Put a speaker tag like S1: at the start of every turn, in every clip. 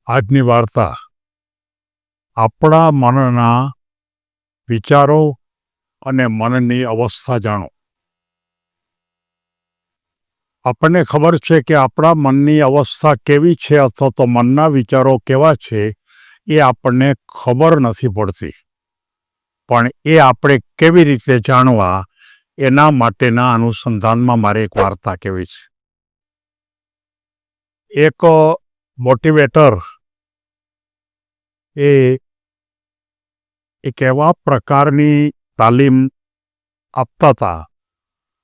S1: આજની વાર્તા આપણા મનના વિચારો અને મનની અવસ્થા જાણો. આપણને ખબર છે કે આપણા મનની અવસ્થા કેવી છે અથવા તો મનના વિચારો કેવા છે એ આપણને ખબર નથી પડતી, પણ એ આપણે કેવી રીતે જાણવા એના માટેના અનુસંધાનમાં મારે એક વાર્તા કહેવી છે. એક મોટિવેટર એક એવા પ્રકારની તાલીમ આપતા હતા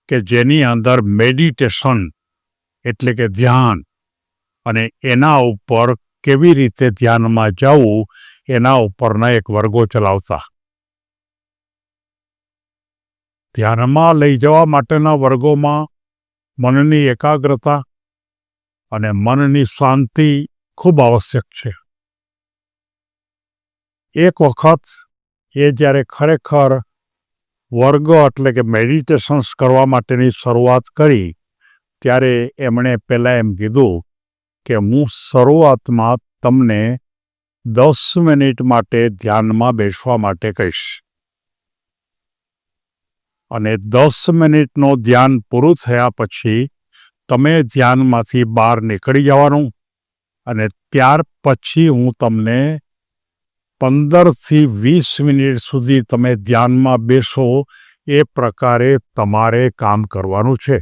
S1: કે જેની અંદર મેડિટેશન એટલે કે ધ્યાન અને એના ઉપર કેવી રીતે ધ્યાનમાં જવું એના ઉપરના એક વર્ગો ચલાવતા. ધ્યાનમાં લઈ જવા માટેના વર્ગોમાં મનની એકાગ્રતા અને મનની શાંતિ ખૂબ આવશ્યક છે. એક વખત એ જ્યારે ખરેખર વર્ગ એટલે કે મેડિટેશન્સ કરવા માટેની શરૂઆત કરી ત્યારે એમણે પહેલાં એમ કીધું કે હું શરૂઆતમાં તમને 10 મિનિટ માટે ધ્યાનમાં બેસવા માટે કહીશ, અને 10 મિનિટનું ધ્યાન પૂરું થયા પછી તમે ધ્યાનમાંથી બહાર નીકળી જવાનું, અને ત્યાર પછી હું તમને 15થી 20 મિનિટ સુધી તમે ધ્યાનમાં બેસો એ પ્રકારે તમારે કામ કરવાનું છે.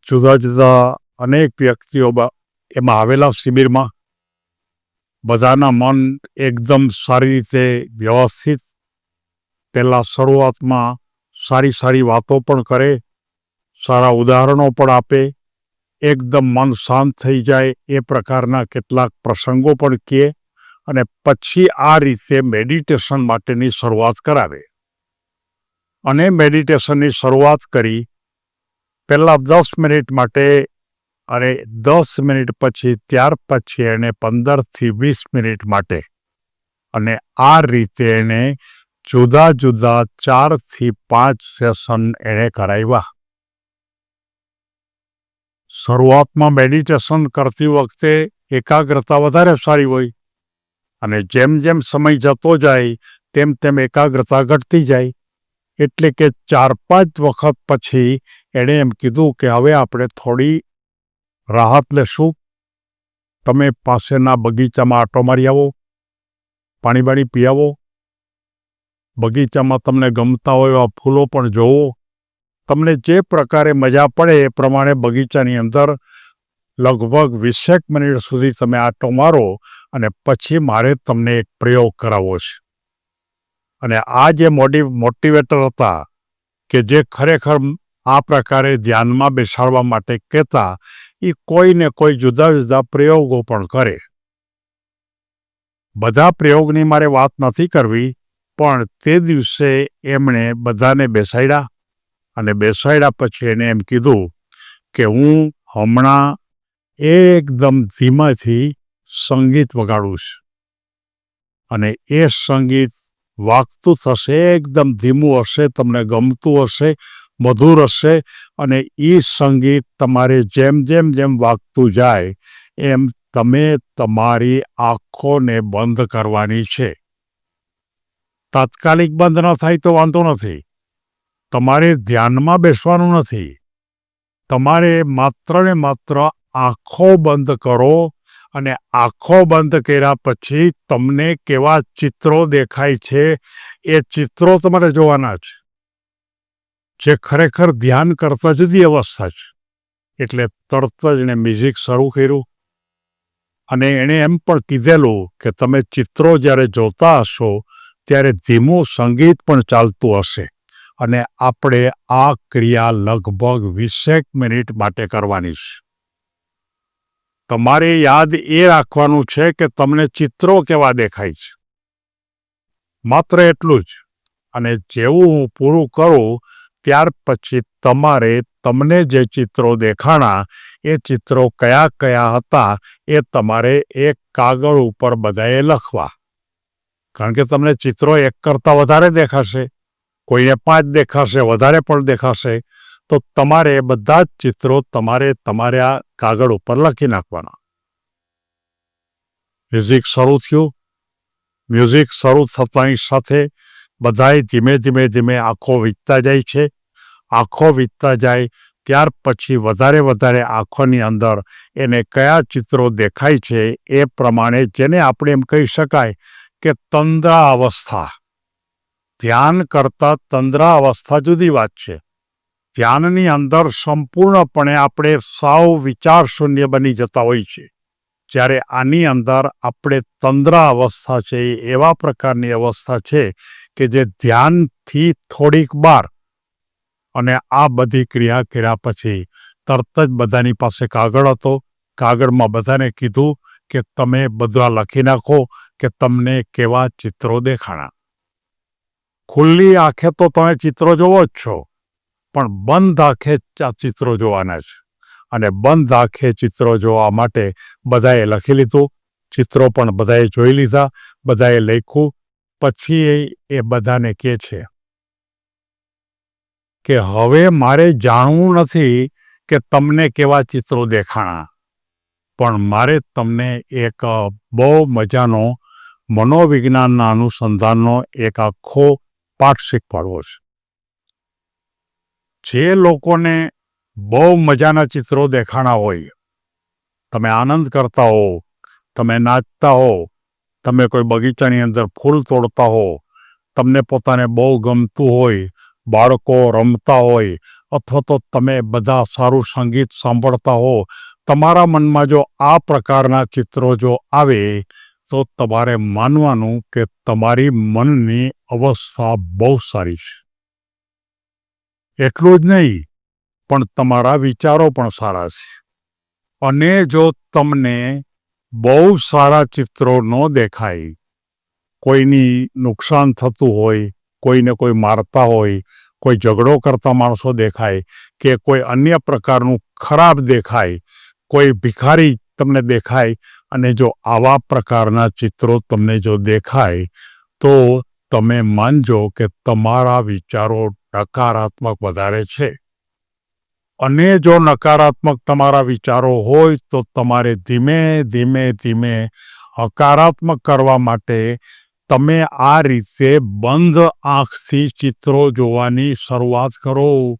S1: જુદા જુદા અનેક વ્યક્તિઓ એમાં આવેલા શિબિરમાં. બધાના મન એકદમ સારી રીતે વ્યવસ્થિત, પહેલાં શરૂઆતમાં સારી સારી વાતો પણ કરે, સારા ઉદાહરણો પણ આપે, એકદમ મન શાંત થઈ જાય એ પ્રકારના કેટલાક પ્રસંગો પણ કહે, અને પછી આ રીતે મેડિટેશન માટેની શરૂઆત કરાવે. અને મેડિટેશનની શરૂઆત કરી પહેલાં 10 મિનિટ માટે, અને 10 મિનિટ પછી ત્યાર પછી એને 15થી 20 મિનિટ માટે, અને આ રીતે એને જુદા જુદા 4થી 5 સેશન એણે કરાવ્યા. શરૂઆતમાં મેડિટેશન કરતી વખતે એકાગ્રતા વધારે સારી હોય, અને જેમ જેમ સમય જતો જાય તેમ તેમ એકાગ્રતા ઘટતી જાય. એટલે કે 4-5 વખત પછી એણે એમ કીધું કે હવે આપણે થોડી રાહત લેશું. તમે પાસેના બગીચામાં આંટો મારી આવો, પાણી બાણી પી આવો, બગીચામાં તમને ગમતા હોય એવા ફૂલો પણ જોવો, તમને જે પ્રકારે મજા પડે એ પ્રમાણે બગીચાની અંદર લગભગ 20 મિનિટ સુધી તમે આંટો મારો, અને પછી મારે તમને એક પ્રયોગ કરાવવો છે. અને આ જે મોટિવેટર હતા કે જે ખરેખર આ પ્રકારે ધ્યાનમાં બેસાડવા માટે કહેતા, એ કોઈને કોઈ જુદા જુદા પ્રયોગો પણ કરે. બધા પ્રયોગની મારે વાત નથી કરવી, પણ તે દિવસે એમણે બધાને બેસાડ્યા, અને બેસાડ્યા પછી એને એમ કીધું કે હું હમણાં એકદમ ધીમાથી સંગીત વગાડું છું, અને એ સંગીત વાગતું થશે, એકદમ ધીમું હશે, તમને ગમતું હશે, મધુર હશે, અને એ સંગીત તમારે જેમ જેમ જેમ વાગતું જાય એમ તમે તમારી આંખોને બંધ કરવાની છે. તાત્કાલિક બંધ ન થાય તો વાંધો નથી, તમારે ધ્યાનમાં બેસવાનું નથી, તમારે માત્ર ને માત્ર આંખો બંધ કરો, અને આંખો બંધ કર્યા પછી તમને કેવા ચિત્રો દેખાય છે એ ચિત્રો તમારે જોવાના છે, જે ખરેખર ધ્યાન કરતા જુદી અવસ્થા છે. એટલે તરત જ એણે મ્યુઝિક શરૂ કર્યું, અને એણે એમ પણ કીધેલું કે તમે ચિત્રો જ્યારે જોતા હશો ત્યારે ધીમું સંગીત પણ ચાલતું હશે, અને આપણે આ ક્રિયા લગભગ 20 મિનિટ માટે કરવાની છે. તમારે યાદ એ રાખવાનું છે કે તમને ચિત્રો કેવા દેખાય છે, માત્ર એટલું જ. અને જેવું હું પૂરું કરું ત્યાર પછી તમારે તમને જે ચિત્રો દેખાણા એ ચિત્રો કયા કયા હતા એ તમારે એક કાગળ ઉપર બધાએ લખવા. કારણ કે તમને ચિત્રો એક કરતાં વધારે દેખાશે, કોઈને 5 દેખાશે, વધારે પણ દેખાશે, તો તમારે બધા જ ચિત્રો તમારે આ કાગળ ઉપર લખી નાખવાના. મ્યુઝિક શરૂ થયું. મ્યુઝિક શરૂ થતાની સાથે બધાએ ધીમે ધીમે ધીમે આંખો વીતતા જાય છે. આંખો વીતતા જાય ત્યાર પછી વધારે વધારે આંખોની અંદર એને કયા ચિત્રો દેખાય છે એ પ્રમાણે, જેને આપણે એમ કહી શકાય કે તંદ્રા અવસ્થા. ધ્યાન કરતાં તંદ્રા અવસ્થા જુદી વાત છે. ધ્યાનની અંદર સંપૂર્ણપણે આપણે સાવ વિચાર શૂન્ય બની જતા હોય છે. જ્યારે આની અંદર આપણે તંદ્રા અવસ્થા છે એ એવા પ્રકારની અવસ્થા છે કે જે ધ્યાનથી થોડીક બહાર. અને આ બધી ક્રિયા કર્યા પછી તરત જ બધાની પાસે કાગળ હતો. કાગળમાં બધાને કીધું કે તમે બધા લખી નાખો કે તમને કેવા ચિત્રો દેખાણા. ખુલ્લી આંખે તો તમે ચિત્રો જોવો જ છો, પણ બંધ આંખે આ ચિત્રો જોવાના છે. અને બંધ આંખે ચિત્રો જોવા માટે બધાએ લખી લીધું. ચિત્રો પણ બધાએ જોઈ લીધા. બધાએ લખ્યું. પછી એ બધાને કહે છે કે હવે મારે જાણવું નથી કે તમને કેવા ચિત્રો દેખાણા, પણ મારે તમને એક બહુ મજાનો મનોવિજ્ઞાનના અનુસંધાનનો એક આખો પાઠ શીખવાડવો છે. જે લોકોને બહુ મજાના ચિત્રો દેખાણા હોય, તમે આનંદ કરતા હો, તમે નાચતા હો, તમે કોઈ બગીચાની અંદર ફૂલ તોડતા હો, તમને પોતાને બહુ ગમતું હોય, બાળકો રમતા હોય, અથવા તો તમે બધા સારું સંગીત સાંભળતા હો, તમારા મનમાં જો આ પ્રકારના ચિત્રો જો આવે તો તમારે માનવાનું કે તમારી મનની અવસ્થા બહુ સારી છે. એટલું જ નહીં, પણ તમારા વિચારો પણ સારા છે. અને જો તમને બહુ સારા ચિત્રો ન દેખાય, કોઈની નુકસાન થતું હોય, કોઈને કોઈ મારતા હોય, કોઈ ઝઘડો કરતા માણસો દેખાય, કે કોઈ અન્ય પ્રકારનું ખરાબ દેખાય, કોઈ ભિખારી તમને દેખાય, અને જો આવા પ્રકારના ચિત્રો તમને જો દેખાય તો તમે માનજો કે તમારા વિચારો નકારાત્મક વધારે છે. અને જો નકારાત્મક તમારા વિચારો હોય તો તમારે ધીમે ધીમે ધીમે હકારાત્મક કરવા માટે તમે આ રીતે બંધ આંખથી ચિત્રો જોવાની શરૂઆત કરો,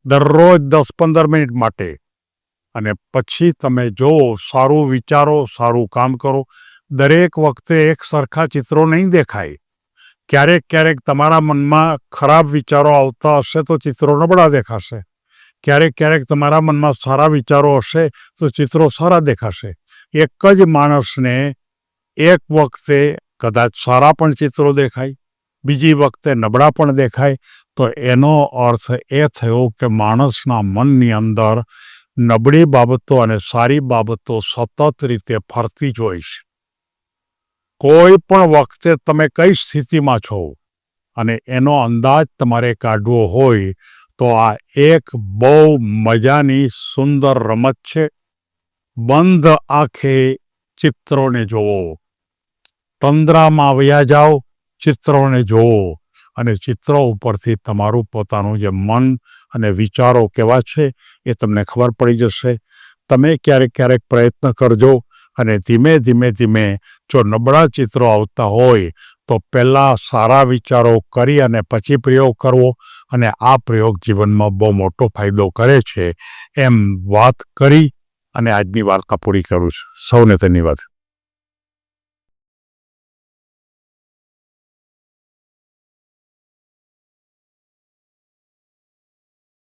S1: દરરોજ 10-15 મિનિટ માટે. અને પછી તમે જુઓ, સારું વિચારો, સારું કામ કરો. દરેક વખતે એક સરખા ચિત્રો નહીં દેખાય. ક્યારેક ક્યારેક તમારા મનમાં ખરાબ વિચારો આવતા હશે તો ચિત્રો નબળા દેખાશે. ક્યારેક ક્યારેક તમારા મનમાં સારા વિચારો હશે તો ચિત્રો સારા દેખાશે. એક જ માણસને એક વખતે કદાચ સારા પણ ચિત્રો દેખાય, બીજી વખતે નબળા પણ દેખાય, તો એનો અર્થ એ થયો કે માણસના મનની અંદર નબળી બાબતો અને સારી બાબતો સતત રીતે ફરતી જ હોય છે. કોઈ પણ વખતે તમે કઈ સ્થિતિમાં છો અને એનો અંદાજ તમારે કાઢવો હોય તો આ એક બહુ મજાની સુંદર રમત છે. બંધ આંખે ચિત્રોને જોવો, તંદ્રામાં વયા જાઓ, ચિત્રોને જોવો, અને ચિત્રો ઉપરથી તમારું પોતાનું જે મન અને વિચારો કેવા છે એ તમને ખબર પડી જશે. તમે ક્યારેક ક્યારેક પ્રયત્ન કરજો, અને ધીમે ધીમે ધીમે જો નબળા ચિત્રો આવતા હોય તો પહેલાં સારા વિચારો કરી અને પછી પ્રયોગ કરવો, અને આ પ્રયોગ જીવનમાં બહુ મોટો ફાયદો કરે છે. એમ વાત કરી અને આજની વાર્તા પૂરી કરું છું. સૌને ધન્યવાદ.